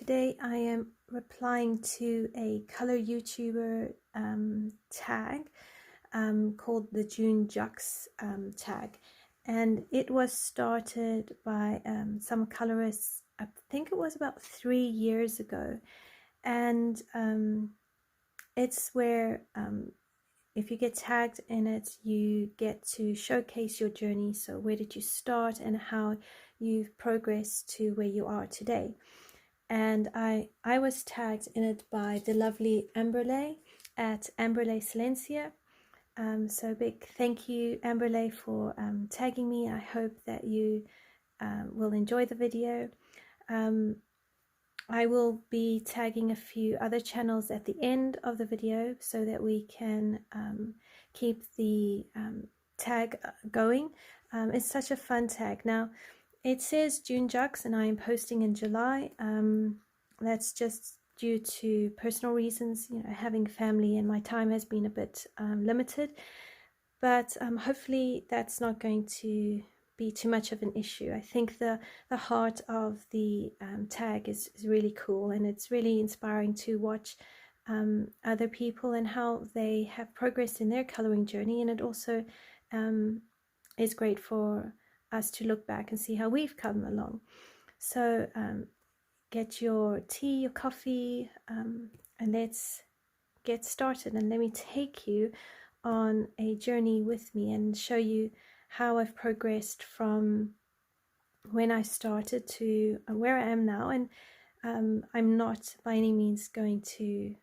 today I am replying to a color YouTuber tag called the June Jux tag, and it was started by some colorists. I think it was about 3 years ago, and it's where if you get tagged in it, you get to showcase your journey. So where did you start and how you've progressed to where you are today. And I was tagged in it by the lovely Amberley at Amberley Silencia. So big thank you, Amberley, for tagging me. I hope that you will enjoy the video. I will be tagging a few other channels at the end of the video so that we can keep the tag going. It's such a fun tag. Now, it says June Jux and I am posting in July. That's just due to personal reasons, you know, having family, and my time has been a bit limited. But hopefully that's not going to be too much of an issue. I think the heart of the tag is really cool, and it's really inspiring to watch other people and how they have progressed in their coloring journey. And it also is great for us to look back and see how we've come along. So get your tea, your coffee, and let's get started, and let me take you on a journey with me and show you how I've progressed from when I started to where I am now. And I'm not by any means going to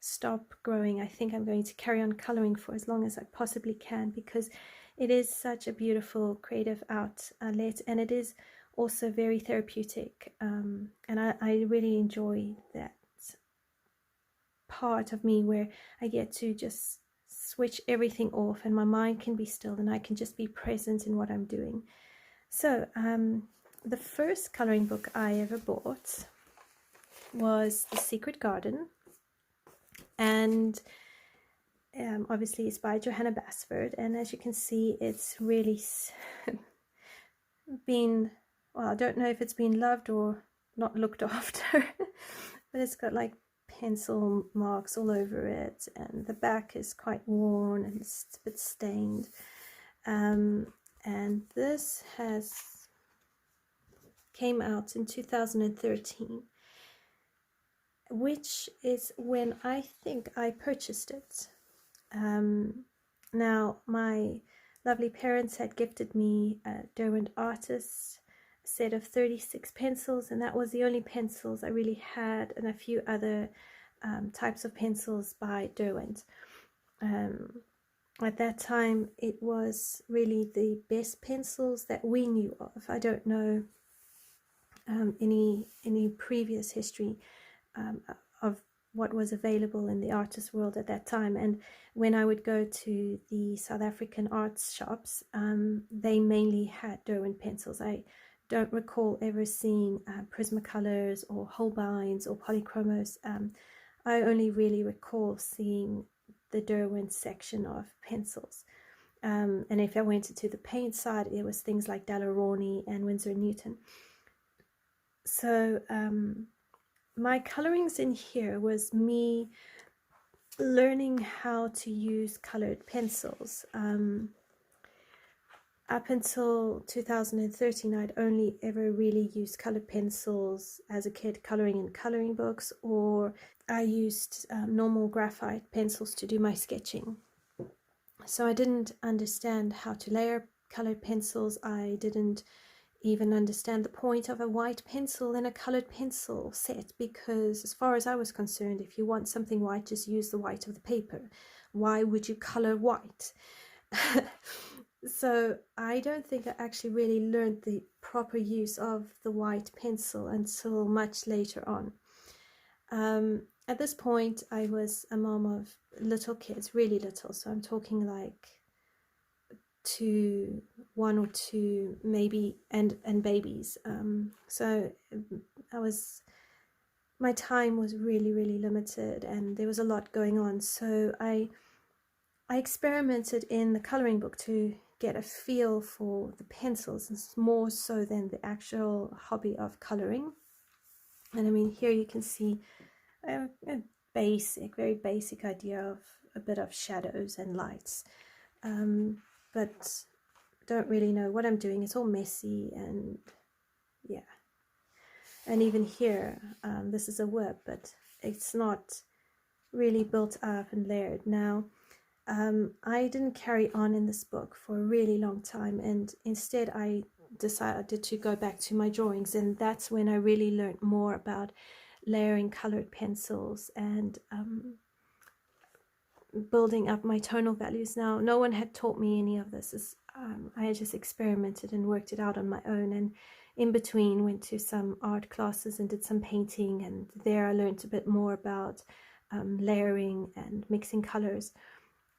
stop growing. I think I'm going to carry on coloring for as long as I possibly can, because it is such a beautiful creative outlet, and it is also very therapeutic, and I really enjoy that part of me where I get to just switch everything off and my mind can be still and I can just be present in what I'm doing. So the first coloring book I ever bought was The Secret Garden, and obviously it's by Johanna Basford, and as you can see, it's really been, well, I don't know if it's been loved or not looked after, but it's got like pencil marks all over it, and the back is quite worn and it's a bit stained. And this came out in 2013, which is when I think I purchased it. Now, my lovely parents had gifted me a Derwent Artist set of 36 pencils, and that was the only pencils I really had, and a few other types of pencils by Derwent. At that time, it was really the best pencils that we knew of. I don't know any previous history of what was available in the artist world at that time. And when I would go to the South African arts shops, they mainly had Derwent pencils. I don't recall ever seeing Prismacolors or Holbeins or Polychromos. I only really recall seeing the Derwent section of pencils. And if I went to the paint side, it was things like Daler-Rowney and Winsor & Newton. So my colorings in here was me learning how to use colored pencils. Up until 2013, I'd only ever really used colored pencils as a kid, coloring in coloring books, or I used normal graphite pencils to do my sketching. So I didn't understand how to layer colored pencils. I didn't even understand the point of a white pencil in a colored pencil set, because as far as I was concerned, if you want something white, just use the white of the paper. Why would you color white? So I don't think I actually really learned the proper use of the white pencil until much later on. At this point, I was a mom of little kids, really little, so I'm talking like 1 or 2 maybe, and babies. So my time was really limited, and there was a lot going on. So I experimented in the coloring book to get a feel for the pencils, more so than the actual hobby of coloring. And I mean, here you can see a basic, very basic idea of a bit of shadows and lights, but don't really know what I'm doing. It's all messy, and yeah. And even here, this is a whip, but it's not really built up and layered. Now, I didn't carry on in this book for a really long time, and instead I decided to go back to my drawings, and that's when I really learned more about layering colored pencils and building up my tonal values. Now, no one had taught me any of this. I had just experimented and worked it out on my own, and in between went to some art classes and did some painting, and there I learned a bit more about layering and mixing colors,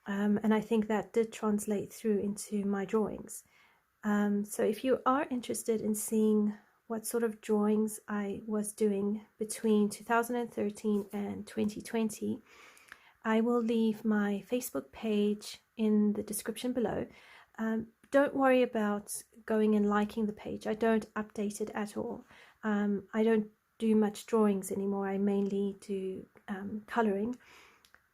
and I think that did translate through into my drawings. So if you are interested in seeing what sort of drawings I was doing between 2013 and 2020, I will leave my Facebook page in the description below. Don't worry about going and liking the page. I don't update it at all. I don't do much drawings anymore. I mainly do coloring.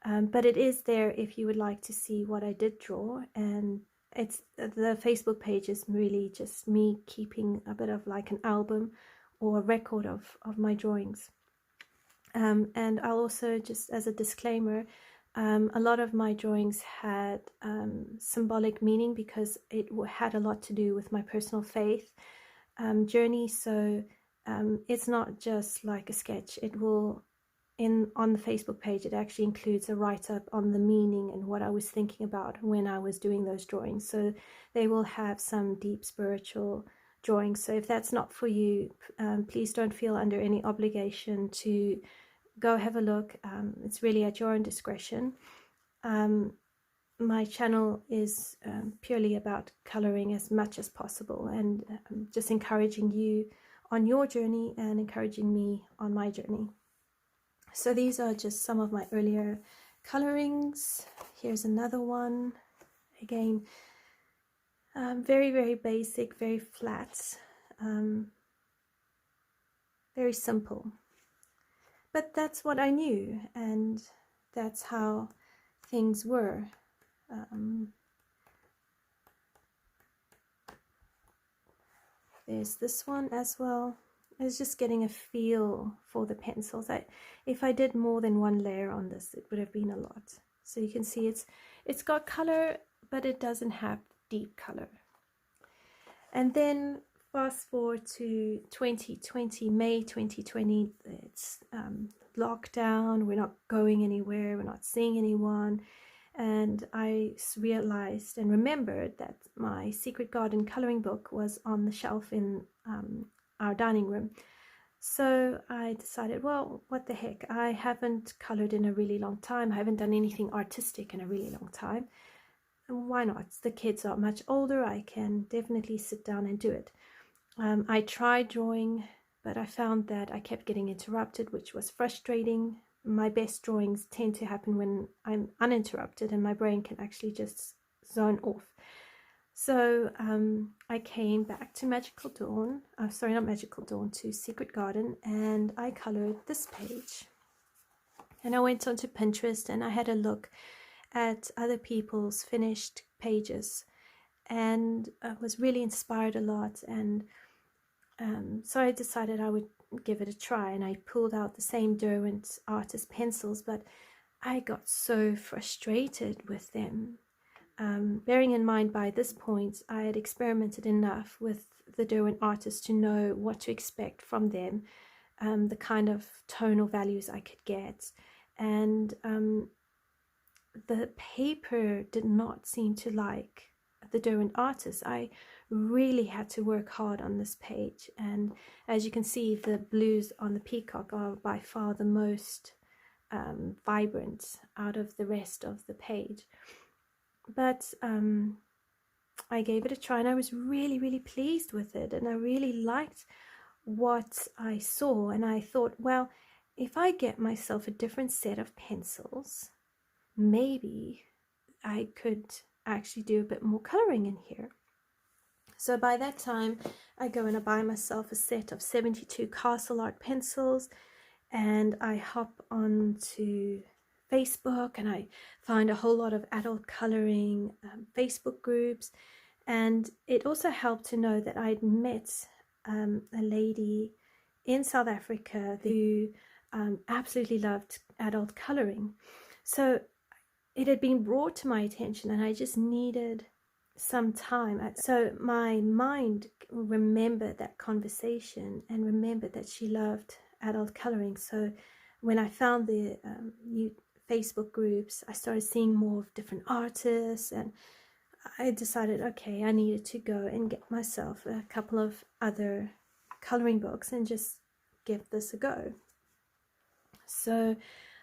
But it is there if you would like to see what I did draw. And it's the Facebook page is really just me keeping a bit of like an album or a record of my drawings. And I'll also, just as a disclaimer, a lot of my drawings had symbolic meaning because it had a lot to do with my personal faith journey. So it's not just like a sketch. It will, on the Facebook page, it actually includes a write-up on the meaning and what I was thinking about when I was doing those drawings. So they will have some deep spiritual drawings. So if that's not for you, please don't feel under any obligation to go have a look. It's really at your own discretion. My channel is purely about coloring as much as possible, and just encouraging you on your journey and encouraging me on my journey. So these are just some of my earlier colorings. Here's another one. Again, very, very basic, very flat, very simple. But that's what I knew, and that's how things were. There's this one as well. I was just getting a feel for the pencils. If I did more than one layer on this, it would have been a lot. So you can see it's got color, but it doesn't have deep color. And then fast forward to 2020, May 2020, it's lockdown, we're not going anywhere, we're not seeing anyone. And I realized and remembered that my Secret Garden coloring book was on the shelf in our dining room. So I decided, well, what the heck, I haven't colored in a really long time. I haven't done anything artistic in a really long time. And why not? The kids are much older. I can definitely sit down and do it. I tried drawing, but I found that I kept getting interrupted, which was frustrating. My best drawings tend to happen when I'm uninterrupted and my brain can actually just zone off. So I came back to Magical Dawn, sorry, not Magical Dawn, to Secret Garden, and I colored this page. And I went onto Pinterest and I had a look at other people's finished pages, and I was really inspired a lot. And so I decided I would give it a try, and I pulled out the same Derwent artist pencils, but I got so frustrated with them. Bearing in mind by this point I had experimented enough with the Derwent artists to know what to expect from them, the kind of tonal values I could get, and the paper did not seem to like the Derwent artists. I really had to work hard on this page, and as you can see, the blues on the peacock are by far the most vibrant out of the rest of the page. But I gave it a try, and I was really, really pleased with it, and I really liked what I saw. And I thought, well, if I get myself a different set of pencils, maybe I could actually do a bit more coloring in here. So by that time, I go and I buy myself a set of 72 Castle Art pencils, and I hop onto Facebook and I find a whole lot of adult coloring Facebook groups. And it also helped to know that I'd met a lady in South Africa who absolutely loved adult coloring. So it had been brought to my attention and I just needed some time. So my mind remembered that conversation and remembered that she loved adult coloring. So when I found the new Facebook groups, I started seeing more of different artists, and I decided, okay, I needed to go and get myself a couple of other coloring books and just give this a go. So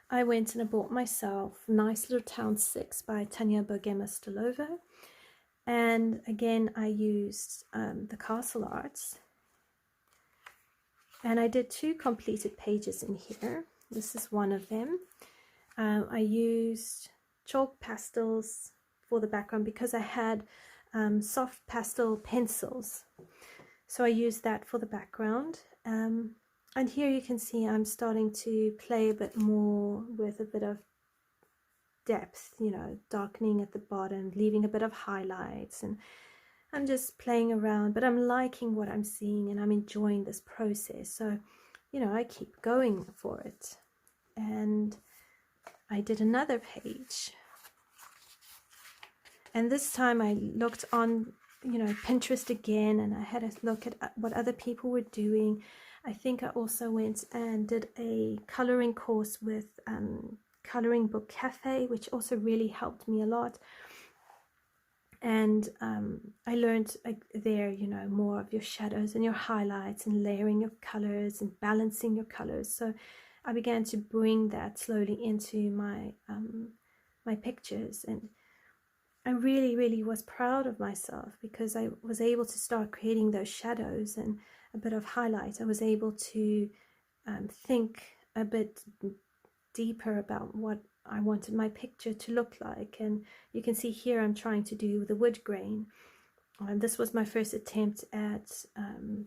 I went and I bought myself Nice Little Town 6 by Tanya Bogema-Stolova. And again, I used the Castle Arts. And I did 2 completed pages in here. This is one of them. I used chalk pastels for the background because I had soft pastel pencils. So I used that for the background. And here you can see I'm starting to play a bit more with a bit of depth, you know, darkening at the bottom, leaving a bit of highlights, and I'm just playing around, but I'm liking what I'm seeing and I'm enjoying this process. So, you know, I keep going for it. And I did another page. And this time I looked on, you know, Pinterest again, and I had a look at what other people were doing. I think I also went and did a coloring course with Coloring Book Cafe, which also really helped me a lot. And I learned there, you know, more of your shadows and your highlights and layering of colors and balancing your colors. So I began to bring that slowly into my my pictures, and I really was proud of myself because I was able to start creating those shadows and a bit of highlight. I was able to think a bit deeper about what I wanted my picture to look like. And you can see here I'm trying to do the wood grain. This was my first attempt at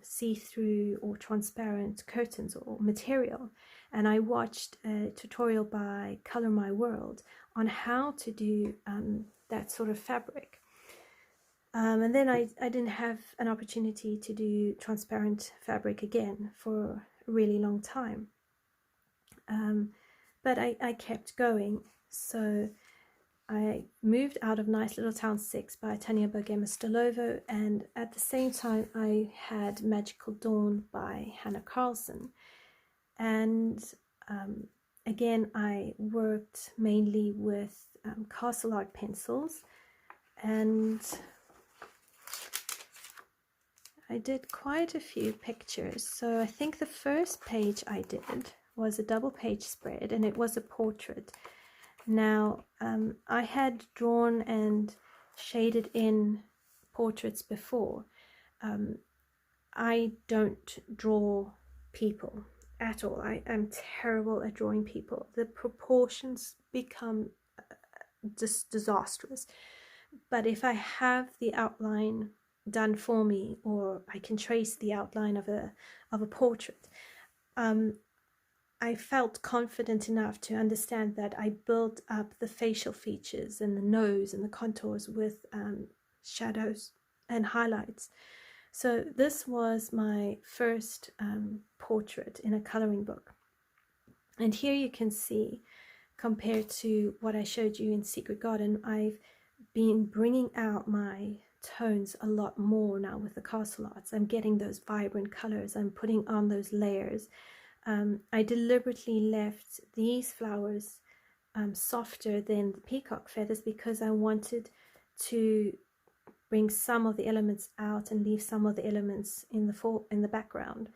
see-through or transparent curtains or material, and I watched a tutorial by Color My World on how to do that sort of fabric. And then I didn't have an opportunity to do transparent fabric again for a really long time. But I kept going. So I moved out of Nice Little Town 6 by Tanya Bogema-Stolova, and at the same time I had Magical Dawn by Hannah Carlson. And again, I worked mainly with Castle Art pencils, and I did quite a few pictures. So I think the first page I did was a double page spread, and it was a portrait. Now I had drawn and shaded in portraits before. I don't draw people at all. I am terrible at drawing people. The proportions become just disastrous. But if I have the outline done for me, or I can trace the outline of a portrait, I felt confident enough to understand that I built up the facial features and the nose and the contours with shadows and highlights. So this was my first portrait in a coloring book. And here you can see, compared to what I showed you in Secret Garden, I've been bringing out my tones a lot more now with the Castle Arts. I'm getting those vibrant colors. I'm putting on those layers. I deliberately left these flowers softer than the peacock feathers because I wanted to bring some of the elements out and leave some of the elements in the background.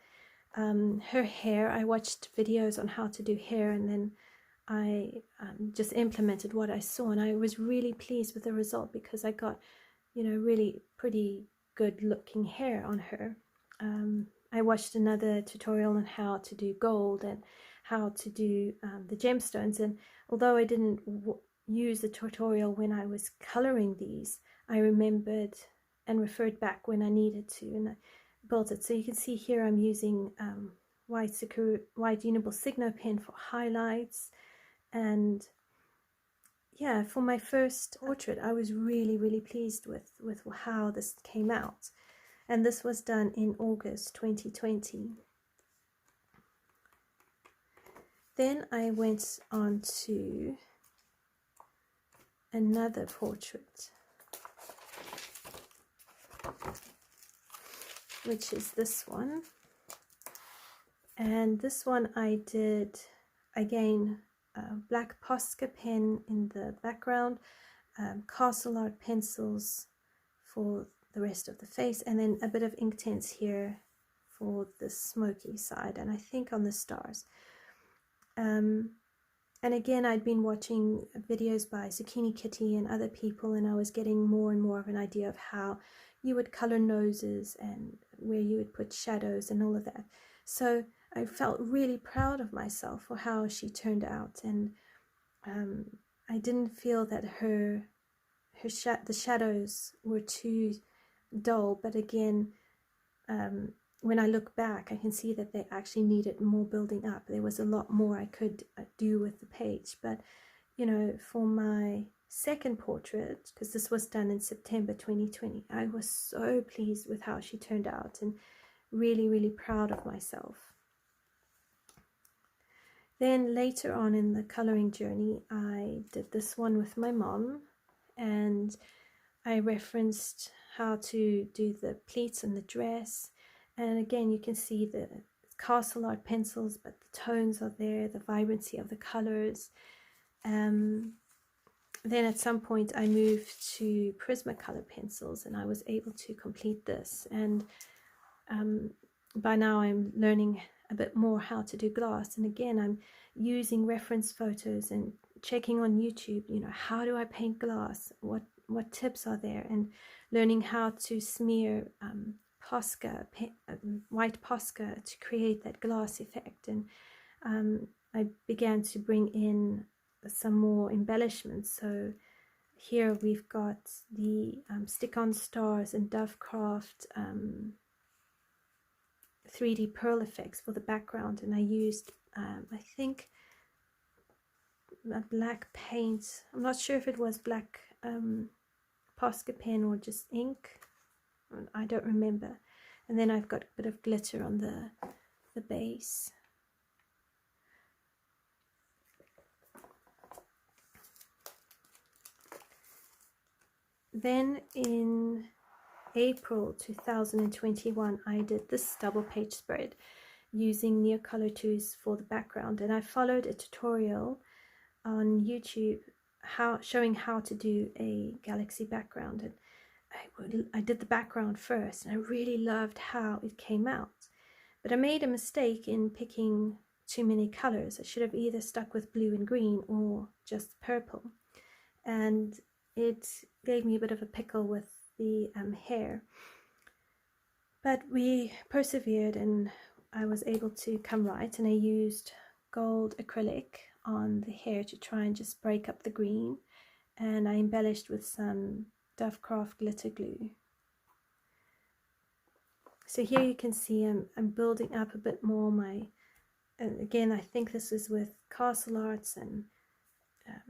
Her hair, I watched videos on how to do hair, and then I just implemented what I saw, and I was really pleased with the result because I got, you know, really pretty good looking hair on her. I watched another tutorial on how to do gold and how to do the gemstones, and although I didn't use the tutorial when I was coloring these, I remembered and referred back when I needed to, and I built it. So you can see here I'm using white Uniball Signo pen for highlights. And yeah, for my first portrait, I was really pleased with how this came out. And this was done in August 2020. Then I went on to another portrait, which is this one. And this one I did, again, black Posca pen in the background, castle art pencils for the rest of the face, and then a bit of Inktense here for the smoky side, and I think on the stars. And again, I'd been watching videos by Zucchini Kitty and other people, and I was getting more and more of an idea of how you would color noses and where you would put shadows and all of that. So I felt really proud of myself for how she turned out, and I didn't feel that the shadows were too dull. But again, when I look back, I can see that they actually needed more building up. There was a lot more I could do with the page. But, you know, for my second portrait, because this was done in September 2020, I was so pleased with how she turned out and really proud of myself. Then later on in the coloring journey, I did this one with my mom, and I referenced how to do the pleats and the dress. And again, you can see the castle art pencils, but the tones are there, the vibrancy of the colors. Then at some point I moved to Prismacolor pencils, and I was able to complete this. And by now I'm learning a bit more how to do glass. And again, I'm using reference photos and checking on YouTube, you know, how do I paint glass? What tips are there? And learning how to smear Posca, white Posca, to create that glass effect. And I began to bring in some more embellishments. So here we've got the stick-on stars and Dovecraft 3D pearl effects for the background, and I used I think a black paint. I'm not sure if it was black Posca pen or just ink, I don't remember. And then I've got a bit of glitter on the base. Then in April 2021, I did this double page spread using Neocolor 2s for the background, and I followed a tutorial on YouTube showing how to do a galaxy background. And I did the background first, and I really loved how it came out. But I made a mistake in picking too many colors. I should have either stuck with blue and green or just purple. And it gave me a bit of a pickle with the hair. But we persevered, and I was able to come right, and I used gold acrylic on the hair to try and just break up the green, and I embellished with some Dovecraft glitter glue. So here you can see I'm building up a bit more and again, I think this is with Castle Arts, and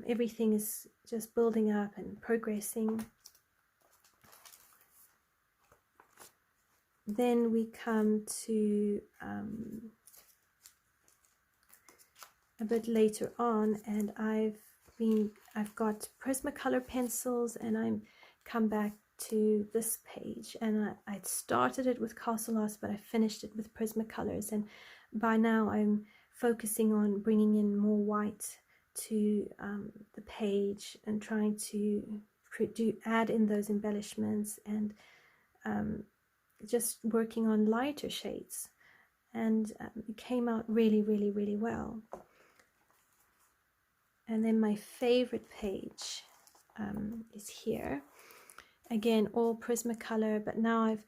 everything is just building up and progressing. Then we come to a bit later on, and I've got Prismacolor pencils, and I'm come back to this page, and I'd started it with Castle Arts, but I finished it with Prismacolors, and by now I'm focusing on bringing in more white to the page and trying to add in those embellishments, and just working on lighter shades. And it came out really well. And then my favorite page is here. Again, all Prismacolor, but now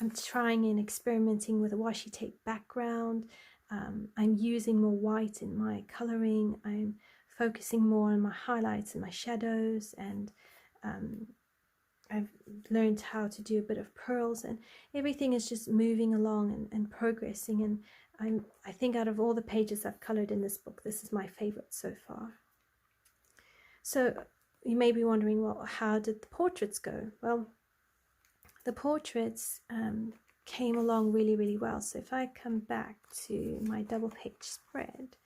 I'm trying and experimenting with a washi tape background. I'm using more white in my coloring. I'm focusing more on my highlights and my shadows, and I've learned how to do a bit of pearls, and everything is just moving along and progressing. And I think out of all the pages I've colored in this book, this is my favorite so far. So you may be wondering, well, how did the portraits go? Well, the portraits came along really, really well. So if I come back to my double page spread,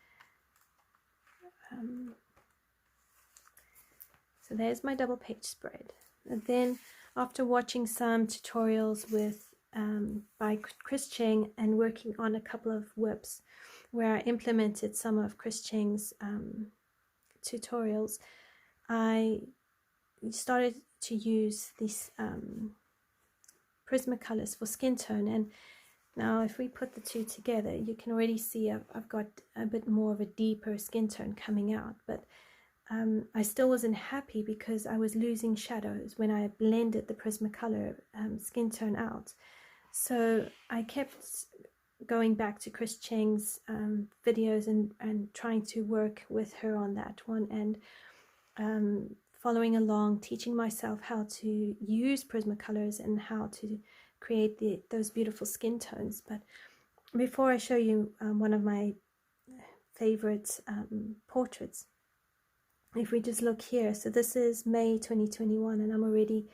so there's my double page spread. And then after watching some tutorials with by Chris Cheng and working on a couple of whips where I implemented some of Chris Cheng's tutorials, I started to use these Prismacolors for skin tone. And now if we put the two together, you can already see I've got a bit more of a deeper skin tone coming out, but I still wasn't happy because I was losing shadows when I blended the Prismacolor skin tone out. So I kept going back to Chris Cheng's videos and trying to work with her on that one, and following along, teaching myself how to use Prismacolors and how to create those beautiful skin tones. But before I show you one of my favorite portraits, if we just look here, so this is May 2021, and I'm already,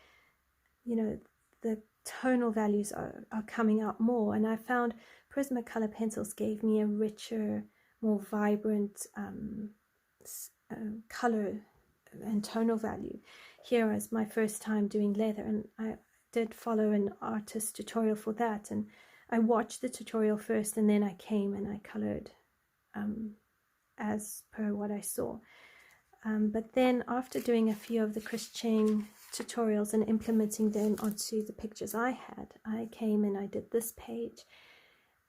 you know, the tonal values are coming out more, and I found Prismacolor pencils gave me a richer, more vibrant color and tonal value. Here is my first time doing leather, and I did follow an artist tutorial for that, and I watched the tutorial first and then I came and I colored as per what I saw. But then after doing a few of the Chris Cheng tutorials and implementing them onto the pictures I had, I came and I did this page.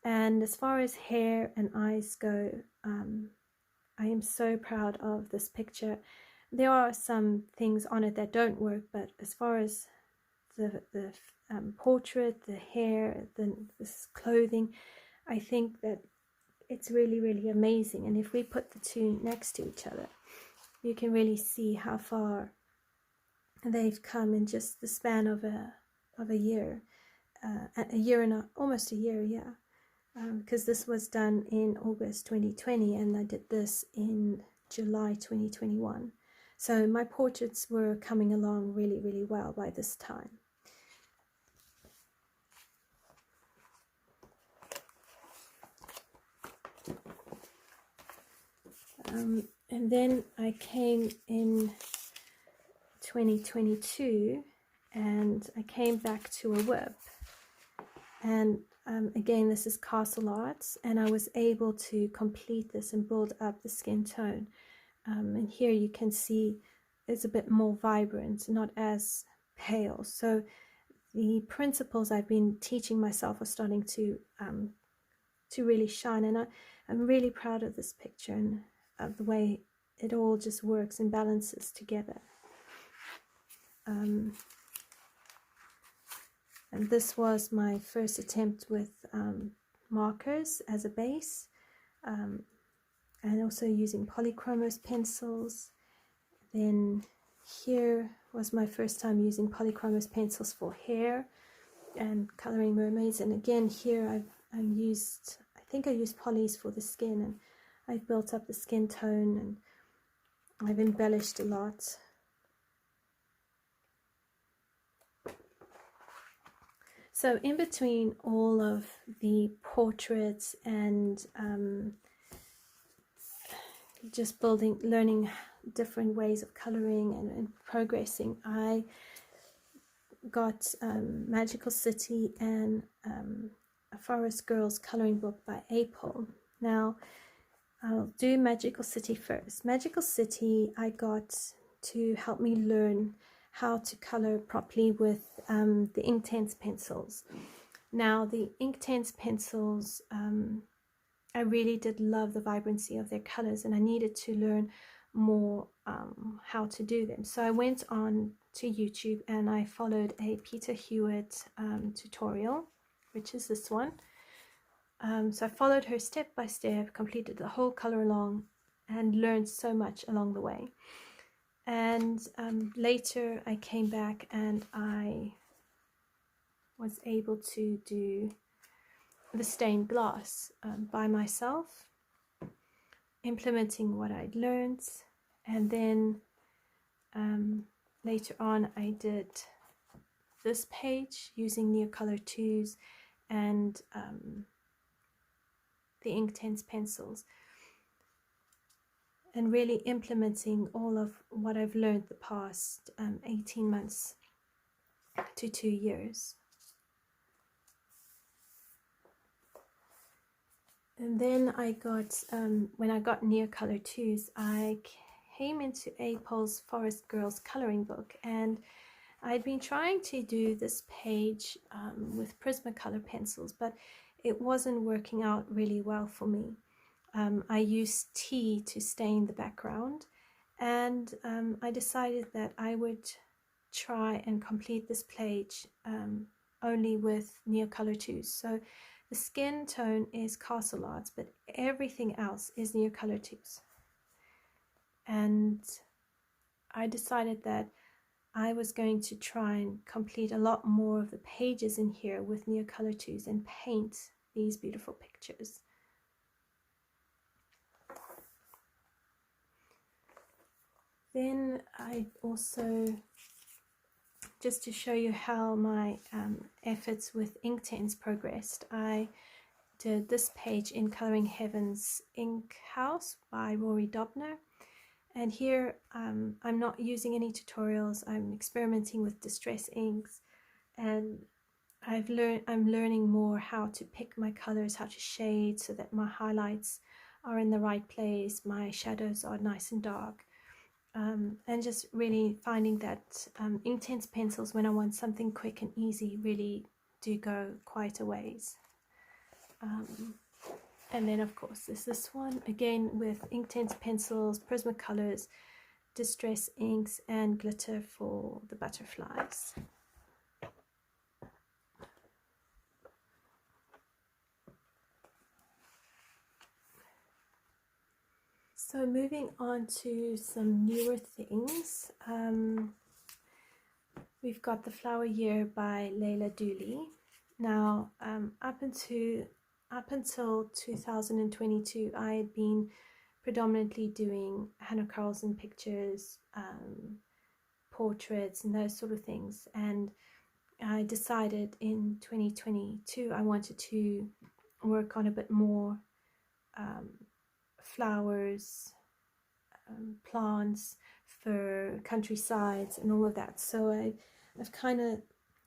And as far as hair and eyes go, I am so proud of this picture. There are some things on it that don't work, but as far as the portrait, the hair, this clothing, I think that it's really, really amazing. And if we put the two next to each other, you can really see how far they've come in just the span of a year, almost a year, yeah. Because this was done in August 2020, and I did this in July 2021. So my portraits were coming along really, really well by this time. And then I came in 2022 and I came back to a whip, and again, this is Castle Arts, and I was able to complete this and build up the skin tone. And here you can see it's a bit more vibrant, not as pale. So the principles I've been teaching myself are starting to really shine, and I'm really proud of this picture and of the way it all just works and balances together. And this was my first attempt with markers as a base, and also using polychromos pencils. Then here was my first time using polychromos pencils for hair and coloring mermaids. And again, here I think I used polys for the skin, and I've built up the skin tone and I've embellished a lot. So in between all of the portraits and just learning different ways of coloring and progressing, I got Magical City and a Forest Girls coloring book by April. Now I'll do Magical City first. Magical City I got to help me learn how to color properly with the Inktense pencils. Now the Inktense pencils, I really did love the vibrancy of their colors, and I needed to learn more how to do them. So I went on to YouTube and I followed a Peter Hewitt tutorial, which is this one. So I followed her step by step, completed the whole color along, and learned so much along the way. And later I came back and I was able to do the stained glass by myself, implementing what I'd learned. And then later on I did this page using Neocolor 2s and the Inktense pencils, and really implementing all of what I've learned the past 18 months to 2 years. And then I got, when I got Neocolor 2s, I came into April's Forest Girls coloring book, and I'd been trying to do this page with Prismacolor pencils, but it wasn't working out really well for me. I used tea to stain the background, and I decided that I would try and complete this page only with Neocolor 2s. So the skin tone is Castle Arts, but everything else is Neocolor 2s. And I decided that I was going to try and complete a lot more of the pages in here with Neocolor 2s and paint these beautiful pictures. Then I also, just to show you how my efforts with Inktense progressed, I did this page in Coloring Heaven's Ink House by Rory Dobner. And here I'm not using any tutorials. I'm experimenting with distress inks, and I'm learning more how to pick my colors, how to shade so that my highlights are in the right place, my shadows are nice and dark. And just really finding that Inktense pencils, when I want something quick and easy, really do go quite a ways. And then of course there's this one again with Inktense pencils, Prismacolors, distress inks, and glitter for the butterflies. So moving on to some newer things, we've got The Flower Year by Layla Dooley. Now, up until 2022, I had been predominantly doing Hannah Carlson pictures, portraits, and those sort of things. And I decided in 2022 I wanted to work on a bit more flowers, plants for countrysides and all of that. So I've kind of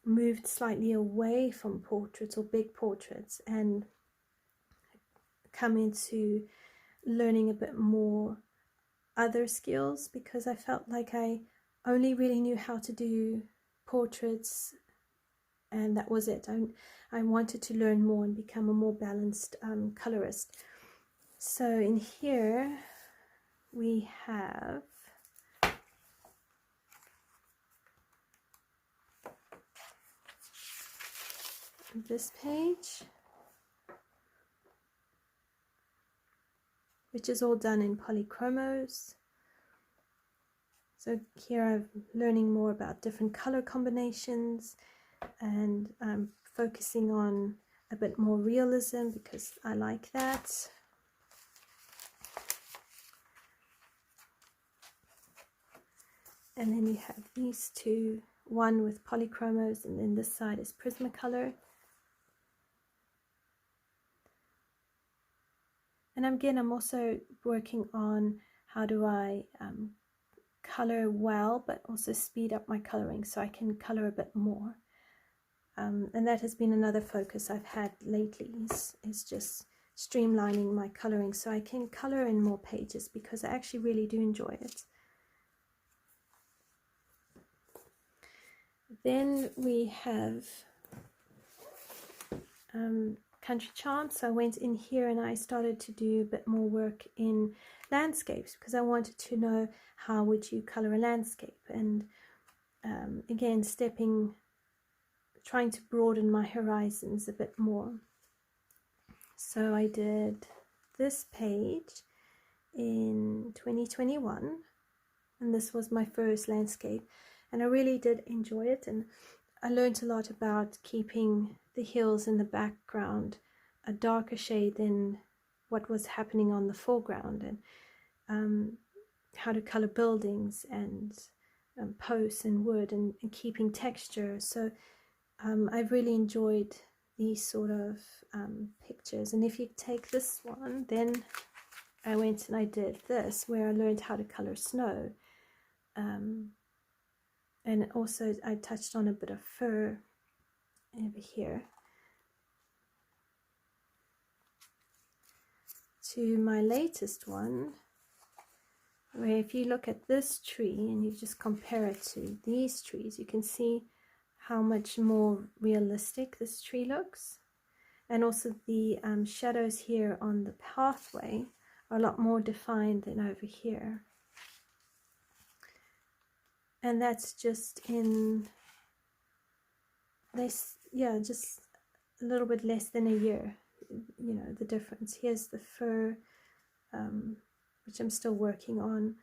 moved slightly away from portraits or big portraits and come into learning a bit more other skills, because I felt like I only really knew how to do portraits and that was it. I wanted to learn more and become a more balanced colorist. So in here we have this page, which is all done in polychromos. So here I'm learning more about different color combinations, and I'm focusing on a bit more realism because I like that. And then you have these two, one with polychromos, and then this side is Prismacolor. And again, I'm also working on how do I color well, but also speed up my coloring so I can color a bit more. And that has been another focus I've had lately, is just streamlining my coloring so I can color in more pages, because I actually really do enjoy it. Then we have Country Charm. So I went in here and I started to do a bit more work in landscapes, because I wanted to know how would you color a landscape, and again trying to broaden my horizons a bit more. So I did this page in 2021, and this was my first landscape, and I really did enjoy it, and I learned a lot about keeping the hills in the background a darker shade than what was happening on the foreground, and how to color buildings and posts and wood, and keeping texture. So I've really enjoyed these sort of pictures. And if you take this one, then I went and I did this, where I learned how to color snow. And also I touched on a bit of fur over here. To my latest one, where if you look at this tree and you just compare it to these trees, you can see how much more realistic this tree looks. And also the shadows here on the pathway are a lot more defined than over here. And that's just in this, yeah, just a little bit less than a year, you know, the difference. Here's the fur, which I'm still working on.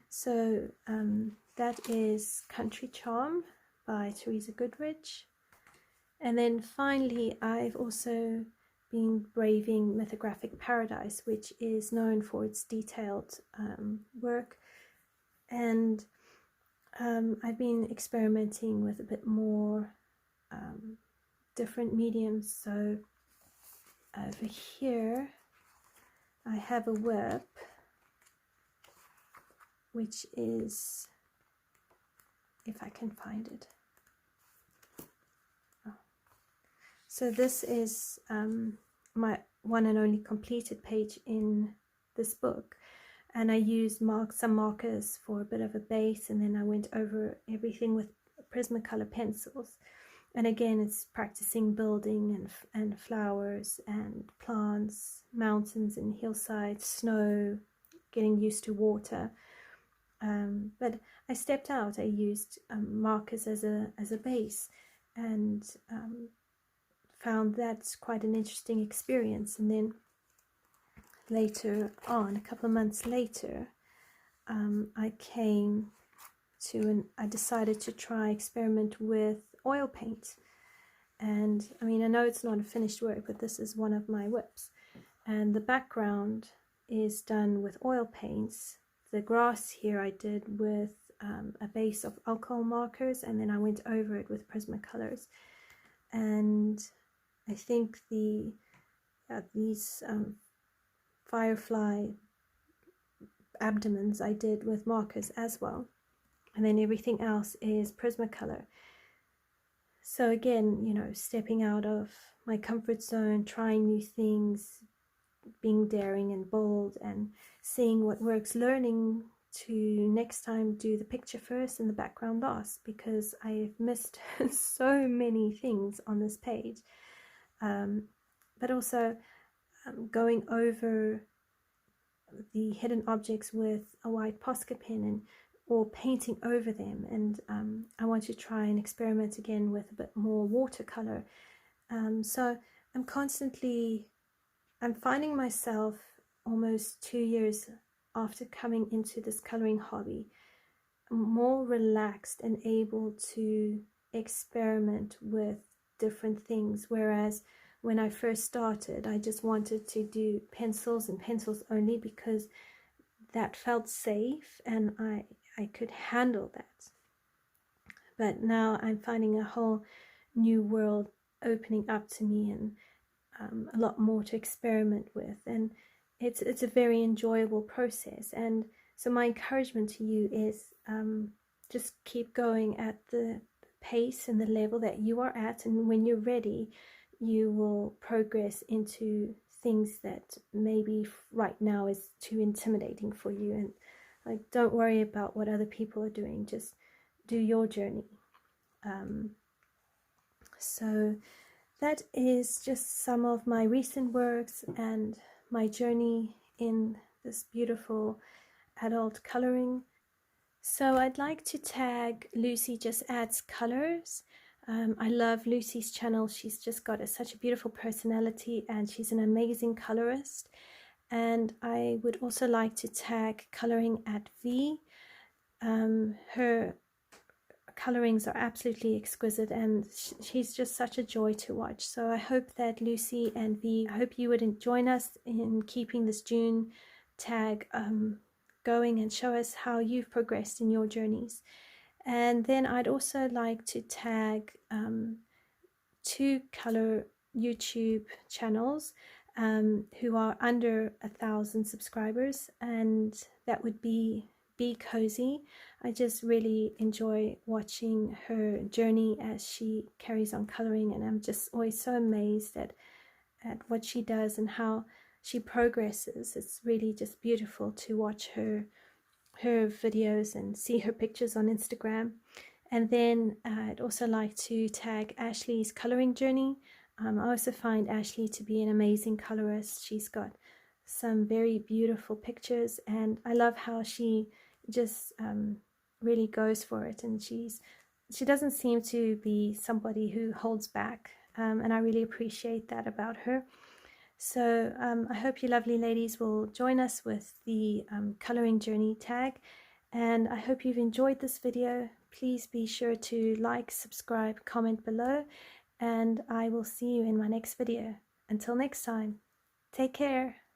So that is Country Charm by Teresa Goodrich. And then finally, I've also been braving Mythographic Paradise, which is known for its detailed work. And I've been experimenting with a bit more different mediums. So over here, I have a whip, which is, if I can find it. Oh. So this is my one and only completed page in this book. And I used some markers for a bit of a base, and then I went over everything with Prismacolor pencils. And again, it's practicing building and flowers and plants, mountains and hillsides, snow, getting used to water. But I stepped out. I used markers as a base, and found that's quite an interesting experience. And then later on, a couple of months later, I came to, and I decided to experiment with oil paint. And I mean, I know it's not a finished work, but this is one of my whips, and the background is done with oil paints. The grass here I did with a base of alcohol markers, and then I went over it with Prismacolors. And I think these firefly abdomens I did with markers as well, and then everything else is Prismacolor. So again, you know, stepping out of my comfort zone, trying new things, being daring and bold, and seeing what works, learning to next time do the picture first and the background last, because I've missed so many things on this page. But also going over the hidden objects with a white Posca pen, or painting over them. And I want to try and experiment again with a bit more watercolor. So I'm finding myself almost 2 years after coming into this coloring hobby, more relaxed and able to experiment with different things. Whereas when I first started, I just wanted to do pencils and pencils only, because that felt safe and I could handle that. But now I'm finding a whole new world opening up to me, and a lot more to experiment with, and it's a very enjoyable process. And so my encouragement to you is just keep going at the pace and the level that you are at, and when you're ready, you will progress into things that maybe right now is too intimidating for you. And like, don't worry about what other people are doing, just do your journey. So that is just some of my recent works and my journey in this beautiful adult coloring. So I'd like to tag Lucy Just Adds Colors. I love Lucy's channel. She's just got such a beautiful personality, and she's an amazing colorist. And I would also like to tag Coloring at V. Her colorings are absolutely exquisite, and she's just such a joy to watch. So I hope that Lucy and V, I hope you would join us in keeping this June tag going, and show us how you've progressed in your journeys. And then I'd also like to tag 2 color YouTube channels who are under 1,000 subscribers, and that would be Cozy. I just really enjoy watching her journey as she carries on coloring, and I'm just always so amazed at what she does and how she progresses. It's really just beautiful to watch her videos and see her pictures on Instagram. And then I'd also like to tag Ashley's coloring journey. I also find Ashley to be an amazing colorist. She's got some very beautiful pictures, and I love how she just really goes for it, and she doesn't seem to be somebody who holds back, and I really appreciate that about her. So I hope you lovely ladies will join us with the coloring journey tag, and I hope you've enjoyed this video. Please be sure to like, subscribe, comment below, and I will see you in my next video. Until next time, take care.